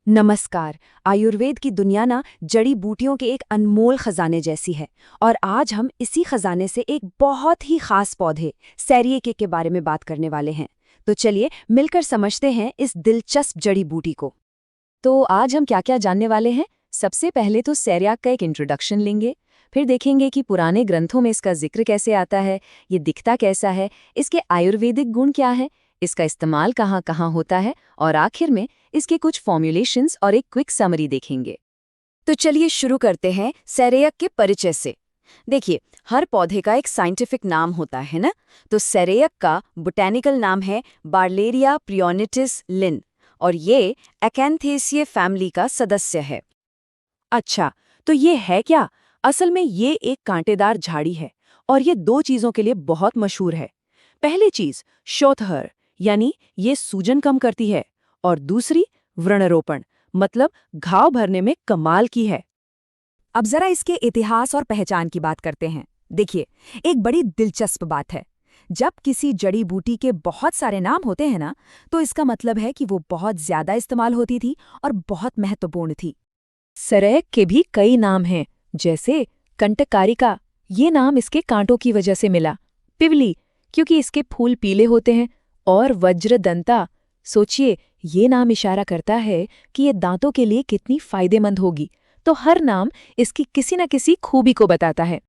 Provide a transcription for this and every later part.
नमस्कार। आयुर्वेद की दुनिया ना जड़ी बूटियों के एक अनमोल खजाने जैसी है और आज हम इसी खजाने से एक बहुत ही खास पौधे सैरिये के बारे में बात करने वाले हैं। तो चलिए मिलकर समझते हैं इस दिलचस्प जड़ी बूटी को। तो आज हम क्या क्या जानने वाले हैं। सबसे पहले तो सैरियाक का एक इंट्रोडक्शन लेंगे, फिर देखेंगे कि पुराने ग्रंथों में इसका जिक्र कैसे आता है, ये दिखता कैसा है, इसके आयुर्वेदिक गुण क्या है, इसका इस्तेमाल कहाँ कहाँ होता है और आखिर में इसके कुछ फॉर्मुलेशंस और एक क्विक समरी देखेंगे। तो चलिए शुरू करते हैं सैरियक के परिचय से। देखिए, हर पौधे का एक साइंटिफिक नाम होता है ना, तो सैरियक का बोटैनिकल नाम है बार्लेरिया प्रियोनिटिस लिन और ये एकैंथेसिए फैमिली का सदस्य है। अच्छा, तो ये है क्या? असल में ये एक कांटेदार झाड़ी है और ये दो चीजों के लिए बहुत मशहूर है। पहली चीज शोथहर, यानी ये सूजन कम करती है, और दूसरी व्रणरोपण, मतलब घाव भरने में कमाल की है। अब जरा इसके इतिहास और पहचान की बात करते हैं। देखिए, एक बड़ी दिलचस्प बात है। जब किसी जड़ी बूटी के बहुत सारे नाम होते हैं ना, तो इसका मतलब है कि वो बहुत ज्यादा इस्तेमाल होती थी और बहुत महत्वपूर्ण थी। सरेक के भी कई नाम हैं, जैसे कंटकारिका, ये नाम इसके कांटों की वजह से मिला। पिवली, क्योंकि इसके फूल पीले होते हैं। और वज्रदंता, सोचिए, ये नाम इशारा करता है कि ये दांतों के लिए कितनी फायदेमंद होगी। तो हर नाम इसकी किसी न किसी खूबी को बताता है।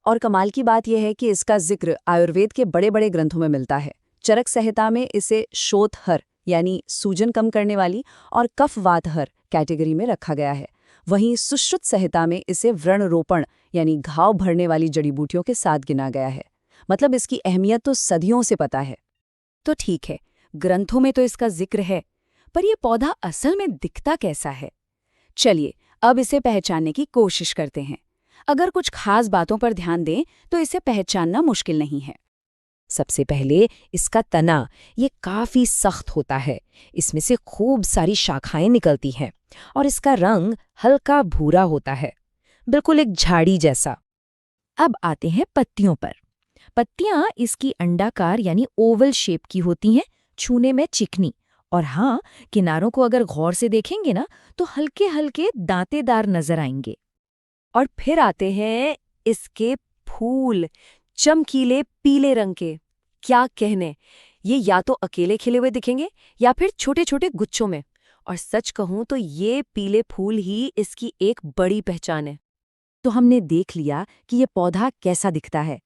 और कमाल की बात यह है कि इसका जिक्र आयुर्वेद के बड़े बड़े ग्रंथों में मिलता है। चरक संहिता में इसे शोथहर, यानी सूजन कम करने वाली, और कफवातहर कैटेगरी में रखा गया है। वहीं सुश्रुत संहिता में इसे व्रणरोपण, यानी घाव भरने वाली जड़ी बूटियों के साथ गिना गया है। मतलब इसकी अहमियत तो सदियों से पता है। तो ठीक है, ग्रंथों में तो इसका जिक्र है, पर यह पौधा असल में दिखता कैसा है? चलिए अब इसे पहचानने की कोशिश करते हैं। अगर कुछ खास बातों पर ध्यान दें तो इसे पहचानना मुश्किल नहीं है। सबसे पहले इसका तना, ये काफी सख्त होता है। इसमें से खूब सारी शाखाएं निकलती हैं और इसका रंग हल्का भूरा होता है, बिल्कुल एक झाड़ी जैसा। अब आते हैं पत्तियों पर। पत्तियां इसकी अंडाकार यानी ओवल शेप की होती हैं, छूने में चिकनी, और हाँ, किनारों को अगर गौर से देखेंगे ना तो हल्के हल्के दांतेदार नजर आएंगे। और फिर आते हैं इसके फूल, चमकीले पीले रंग के। क्या कहने, ये या तो अकेले खिले हुए दिखेंगे या फिर छोटे छोटे गुच्छों में। और सच कहूं तो ये पीले फूल ही इसकी एक बड़ी पहचान है। तो हमने देख लिया कि ये पौधा कैसा दिखता है,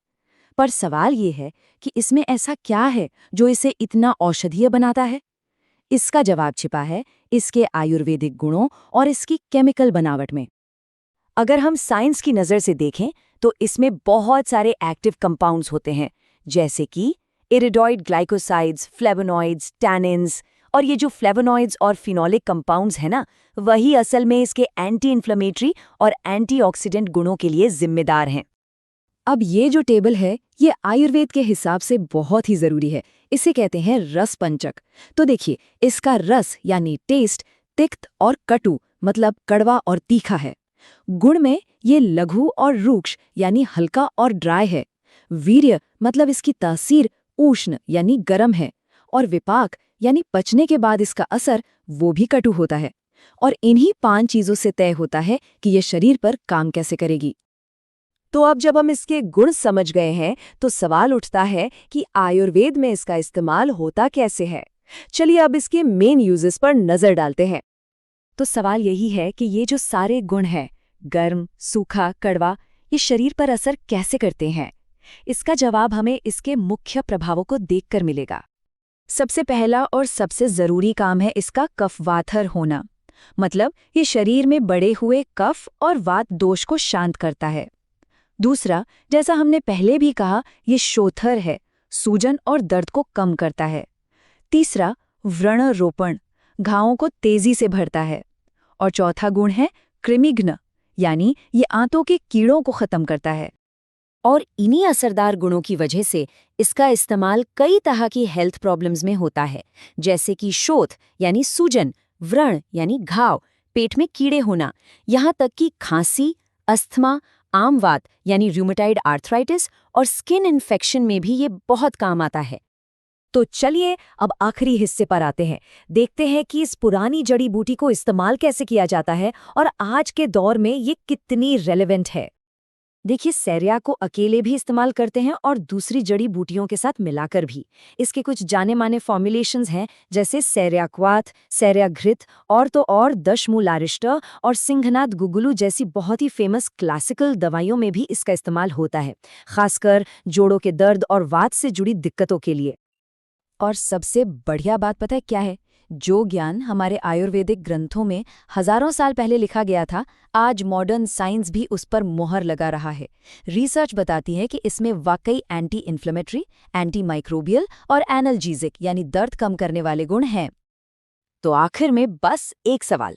पर सवाल ये है कि इसमें ऐसा क्या है जो इसे इतना औषधीय बनाता है। इसका जवाब छिपा है इसके आयुर्वेदिक गुणों और इसकी केमिकल बनावट में। अगर हम साइंस की नज़र से देखें तो इसमें बहुत सारे एक्टिव कंपाउंड्स होते हैं, जैसे कि इरिडॉइड ग्लाइकोसाइड्स, फ्लेवोनॉइड्स, टैनिन्स। और ये जो फ्लेवोनॉइड्स और फिनोलिक कंपाउंड्स हैं ना, वही असल में इसके एंटी इन्फ्लेमेटरी और एंटीऑक्सीडेंट गुणों के लिए जिम्मेदार हैं। अब ये जो टेबल है, ये आयुर्वेद के हिसाब से बहुत ही जरूरी है। इसे कहते हैं रस पंचक। तो देखिए, इसका रस यानी टेस्ट तिक्त और कटु, मतलब कड़वा और तीखा है। गुण में ये लघु और रूक्ष, यानी हल्का और ड्राई है। वीर्य, मतलब इसकी तासीर उष्ण यानी गर्म है। और विपाक, यानी पचने के बाद इसका असर, वो भी कटु होता है। और इन्हीं 5 चीजों से तय होता है कि ये शरीर पर काम कैसे करेगी। तो अब जब हम इसके गुण समझ गए हैं तो सवाल उठता है कि आयुर्वेद में इसका इस्तेमाल होता कैसे है। चलिए अब इसके मेन यूजेस पर नजर डालते हैं। तो सवाल यही है कि ये जो सारे गुण हैं, गर्म, सूखा, कड़वा, ये शरीर पर असर कैसे करते हैं। इसका जवाब हमें इसके मुख्य प्रभावों को देखकर मिलेगा। सबसे पहला और सबसे जरूरी काम है इसका कफवाथर होना, मतलब ये शरीर में बढ़े हुए कफ और वात दोष को शांत करता है। दूसरा, जैसा हमने पहले भी कहा, ये शोथर है, सूजन और दर्द को कम करता है। तीसरा, व्रणरोपण, घावों को तेजी से भरता है। और चौथा गुण है कृमिघ्न, यानी ये आंतों के कीड़ों को खत्म करता है। और इन्हीं असरदार गुणों की वजह से इसका इस्तेमाल कई तरह की हेल्थ प्रॉब्लम्स में होता है, जैसे कि शोथ यानी सूजन, व्रण यानी घाव, पेट में कीड़े होना, यहाँ तक कि खांसी, अस्थमा, आमवात यानी रूमेटाइड आर्थराइटिस और स्किन इन्फेक्शन में भी ये बहुत काम आता है। तो चलिए अब आखिरी हिस्से पर आते हैं। देखते हैं कि इस पुरानी जड़ी बूटी को इस्तेमाल कैसे किया जाता है और आज के दौर में ये कितनी रेलेवेंट है। देखिए, सैरिया को अकेले भी इस्तेमाल करते हैं और दूसरी जड़ी बूटियों के साथ मिलाकर भी। इसके कुछ जाने माने फॉर्मुलेशंस हैं, जैसे सैरिया क्वाथ, सैरिया घृत और तो और दशमूलारिष्ट और सिंघनाथ गुगुलू जैसी बहुत ही फेमस क्लासिकल दवाइयों में भी इसका इस्तेमाल होता है, खासकर जोड़ों के दर्द और वात से जुड़ी दिक्कतों के लिए। और सबसे बढ़िया बात पता है क्या है? जो ज्ञान हमारे आयुर्वेदिक ग्रंथों में हजारों साल पहले लिखा गया था, आज मॉडर्न साइंस भी उस पर मोहर लगा रहा है। रिसर्च बताती है कि इसमें वाकई एंटी इन्फ्लेमेटरी, एंटी माइक्रोबियल और एनाल्जीजिक यानी दर्द कम करने वाले गुण हैं। तो आखिर में बस एक सवाल,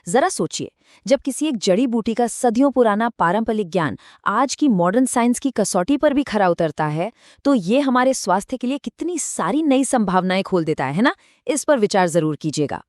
जरा सोचिए, जब किसी एक जड़ी बूटी का सदियों पुराना पारंपरिक ज्ञान आज की मॉडर्न साइंस की कसौटी पर भी खरा उतरता है, तो ये हमारे स्वास्थ्य के लिए कितनी सारी नई संभावनाएं खोल देता है ना? इस पर विचार जरूर कीजिएगा।